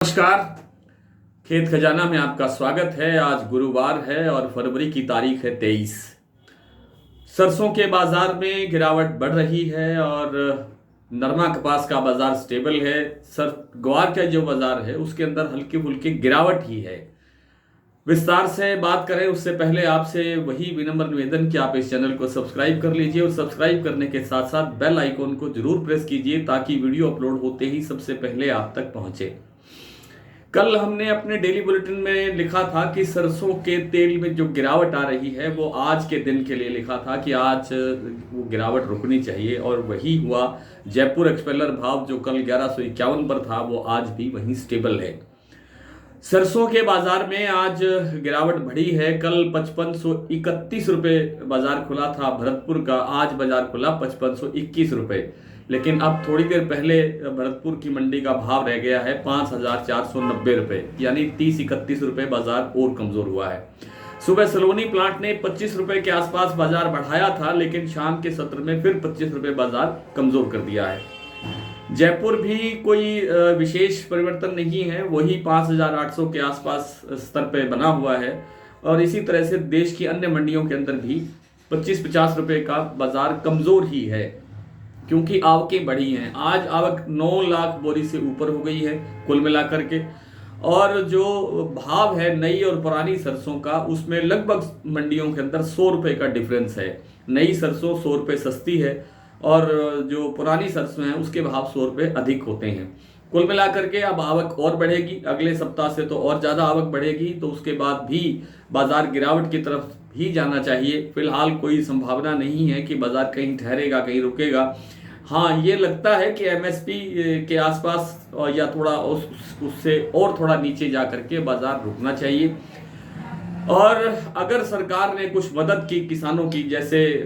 नमस्कार। खेत खजाना में आपका स्वागत है। आज गुरुवार है और फरवरी की तारीख है 23। सरसों के बाजार में गिरावट बढ़ रही है और नरमा कपास का बाजार स्टेबल है। ग्वार का जो बाजार है उसके अंदर हल्की फुल्की गिरावट ही है। विस्तार से बात करें उससे पहले आपसे वही विनम्र निवेदन कि आप इस चैनल को सब्सक्राइब कर लीजिए और सब्सक्राइब करने के साथ साथ बेल आइकॉन को जरूर प्रेस कीजिए ताकि वीडियो अपलोड होते ही सबसे पहले आप तक पहुंचे। कल हमने अपने डेली बुलेटिन में लिखा था कि सरसों के तेल में जो गिरावट आ रही है वो आज के दिन के लिए लिखा था कि आज वो गिरावट रुकनी चाहिए और वही हुआ। जयपुर एक्सपेलर भाव जो कल 1151 पर था वो आज भी वहीं स्टेबल है। सरसों के बाजार में आज गिरावट बढ़ी है। कल 5531 रुपये बाजार खुला था भरतपुर का, आज बाजार खुला 5521 रुपये। लेकिन अब थोड़ी देर पहले भरतपुर की मंडी का भाव रह गया है 5490 रुपये, यानी 3031 रुपये बाजार और कमजोर हुआ है। सुबह सलोनी प्लांट ने 25 रुपये के आसपास बाजार बढ़ाया था, लेकिन शाम के सत्र में फिर 25 रुपये बाजार कमजोर कर दिया है। जयपुर भी कोई विशेष परिवर्तन नहीं है, वही 5800 के आसपास स्तर पे बना हुआ है। और इसी तरह से देश की अन्य मंडियों के अंदर भी 25-50 रुपये का बाजार कमजोर ही है, क्योंकि आवकें बढ़ी हैं। आज आवक 9 लाख बोरी से ऊपर हो गई है कुल मिलाकर के। और जो भाव है नई और पुरानी सरसों का, उसमें लगभग मंडियों के अंदर 100 रुपये का डिफरेंस है। नई सरसों 100 रुपये सस्ती है और जो पुरानी सरसों है उसके भाव 100 रुपये अधिक होते हैं। कुल मिलाकर के अब आवक और बढ़ेगी, अगले सप्ताह से तो और ज़्यादा आवक बढ़ेगी, तो उसके बाद भी बाजार गिरावट की तरफ ही जाना चाहिए। फिलहाल कोई संभावना नहीं है कि बाजार कहीं ठहरेगा कहीं रुकेगा। हाँ, ये लगता है कि एमएसपी के आसपास या थोड़ा उससे और थोड़ा नीचे जा करके बाजार रुकना चाहिए। और अगर सरकार ने कुछ मदद की किसानों की, जैसे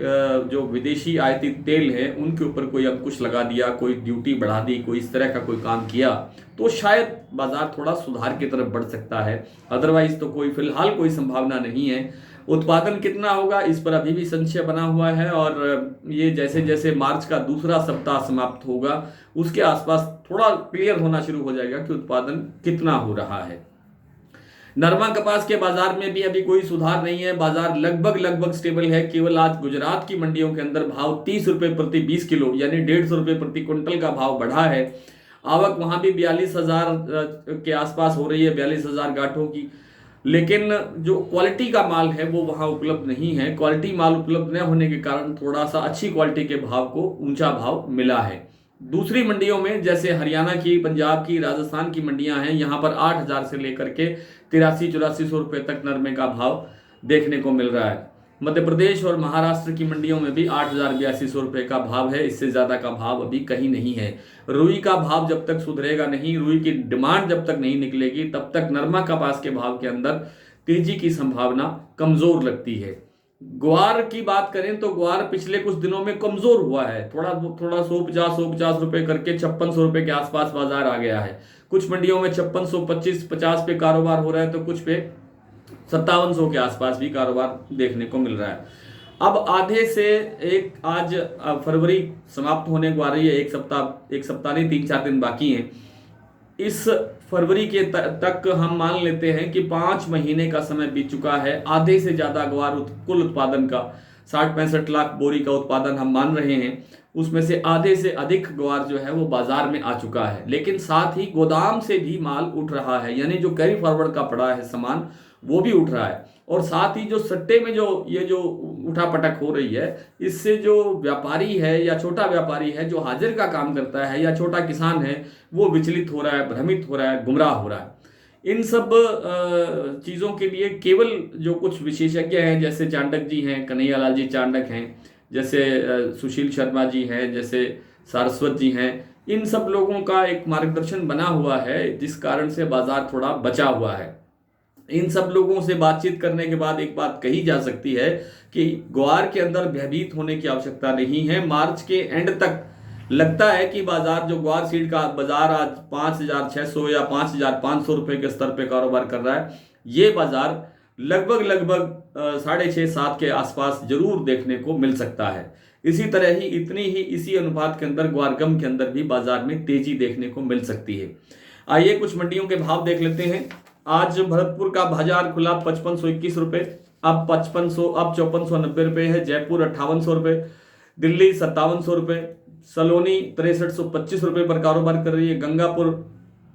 जो विदेशी आयातित तेल है उनके ऊपर कोई अंकुश लगा दिया, कोई ड्यूटी बढ़ा दी, कोई इस तरह का कोई काम किया, तो शायद बाजार थोड़ा सुधार की तरफ बढ़ सकता है। अदरवाइज तो कोई फिलहाल कोई संभावना नहीं है। उत्पादन कितना होगा इस पर अभी भी संशय बना हुआ है और ये जैसे जैसे मार्च का दूसरा सप्ताह समाप्त होगा उसके आसपास थोड़ा क्लियर होना शुरू हो जाएगा कि उत्पादन कितना हो रहा है। नरमा कपास के बाजार में भी अभी कोई सुधार नहीं है, बाजार लगभग स्टेबल है। केवल आज गुजरात की मंडियों के अंदर भाव 30 रुपये प्रति 20 किलो यानी 150 रुपये प्रति क्विंटल का भाव बढ़ा है। आवक वहां भी 42,000 के आसपास हो रही है, 42,000 गांठों की। लेकिन जो क्वालिटी का माल है वो वहां उपलब्ध नहीं है। क्वालिटी माल उपलब्ध न होने के कारण थोड़ा सा अच्छी क्वालिटी के भाव को ऊंचा भाव मिला है। दूसरी मंडियों में जैसे हरियाणा की, पंजाब की, राजस्थान की मंडियां हैं, यहाँ पर 8,000 से लेकर के 83-8400 रुपये तक नरमे का भाव देखने को मिल रहा है। मध्य प्रदेश और महाराष्ट्र की मंडियों में भी 8,000-8200 रुपये का भाव है, इससे ज़्यादा का भाव अभी कहीं नहीं है। रुई का भाव जब तक सुधरेगा नहीं, रुई की डिमांड जब तक नहीं निकलेगी, तब तक नरमा कपास के भाव के अंदर तेजी की संभावना कमज़ोर लगती है। ग्वार की बात करें तो ग्वार पिछले कुछ दिनों में कमजोर हुआ है, थोड़ा 150 रुपए करके 5600 रुपए के आसपास बाजार आ गया है। कुछ मंडियों में 5625-50 पे कारोबार हो रहा है, तो कुछ पे 5700 के आसपास भी कारोबार देखने को मिल रहा है। अब आधे से एक आज फरवरी समाप्त होने को आ रही है, एक सप्ताह नहीं 3-4 दिन बाकी हैं। इस फरवरी के तक हम मान लेते हैं कि 5 महीने का समय बीत चुका है। आधे से ज्यादा ग्वार कुल उत्पादन का 60-65 लाख बोरी का उत्पादन हम मान रहे हैं, उसमें से आधे से अधिक ग्वार जो है वो बाजार में आ चुका है। लेकिन साथ ही गोदाम से भी माल उठ रहा है, यानी जो कैरी फॉरवर्ड का पड़ा है सामान वो भी उठ रहा है। और साथ ही जो सट्टे में जो उठापटक हो रही है, इससे जो व्यापारी है या छोटा व्यापारी है जो हाजिर का काम करता है या छोटा किसान है, वो विचलित हो रहा है, भ्रमित हो रहा है, गुमराह हो रहा है। इन सब चीज़ों के लिए केवल जो कुछ विशेषज्ञ हैं, जैसे चांडक जी हैं, कन्हैया लाल जी चांडक हैं, जैसे सुशील शर्मा जी हैं, जैसे सारस्वत जी हैं, इन सब लोगों का एक मार्गदर्शन बना हुआ है, जिस कारण से बाजार थोड़ा बचा हुआ है। इन सब लोगों से बातचीत करने के बाद एक बात कही जा सकती है कि ग्वार के अंदर भयभीत होने की आवश्यकता नहीं है। मार्च के एंड तक लगता है कि बाजार जो ग्वार सीड का बाजार आज 5,600 या 5,500 रुपये के स्तर पे कारोबार कर रहा है, ये बाजार लगभग 6.5-7 के आसपास जरूर देखने को मिल सकता है। इसी तरह ही इसी अनुपात के अंदर ग्वार गम के अंदर भी बाजार में तेजी देखने को मिल सकती है। आइए कुछ मंडियों के भाव देख लेते हैं। आज भरतपुर का बाजार खुला 5521 रुपए, अब 5490 रुपए है। जयपुर 5800 रुपए, दिल्ली 5700 रुपए, सलोनी 6325 रुपए पर कारोबार कर रही है। गंगापुर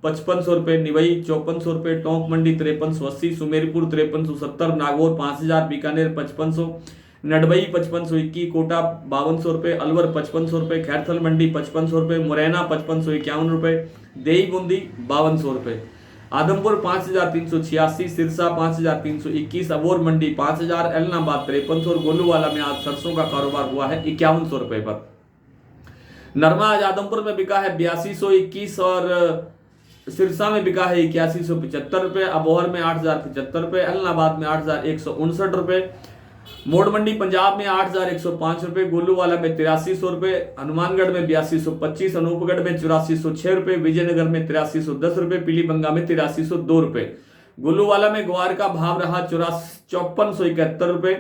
5500 रुपए, निवई 5400 रुपए, टोंक मंडी 5380, सुमेरपुर 5370, नागौर 5000, बीकानेर 5500, नडबई 5521, कोटा 5200 रुपए, अलवर 5500 रुपए, खैरथल मंडी 5500 रुपए, मुरैना 5551 रुपए, देई बूंदी 5200 रुपए, आदमपुर 5386, सिरसा 5321, अबोर मंडी 5000, एलनाबाद 5300 और गोलूवाला में आज सरसों का कारोबार हुआ है 5100 रुपए पर। नरमा आज आदमपुर में बिका है 8221 और सिरसा में बिका है 8175 रुपए, अबोहर में 8075 रुपए, एलनाबाद में 8159 रुपए, मोड़ मंडी पंजाब में 8105 रुपए, गोलूवाला में 8300 रुपए, हनुमानगढ़ में 8225, अनूपगढ़ में 8406 रुपए, विजयनगर में 8310 रुपए, पीलीबंगा में 8302 रुपए। गोलूवाला में ग्वार का भाव रहा 5471 रुपए,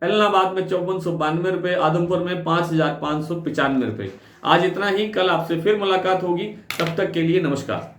एलनाबाद में 5492 रुपए, आदमपुर में 5595 रुपए। आज इतना ही, कल आपसे फिर मुलाकात होगी, तब तक के लिए नमस्कार।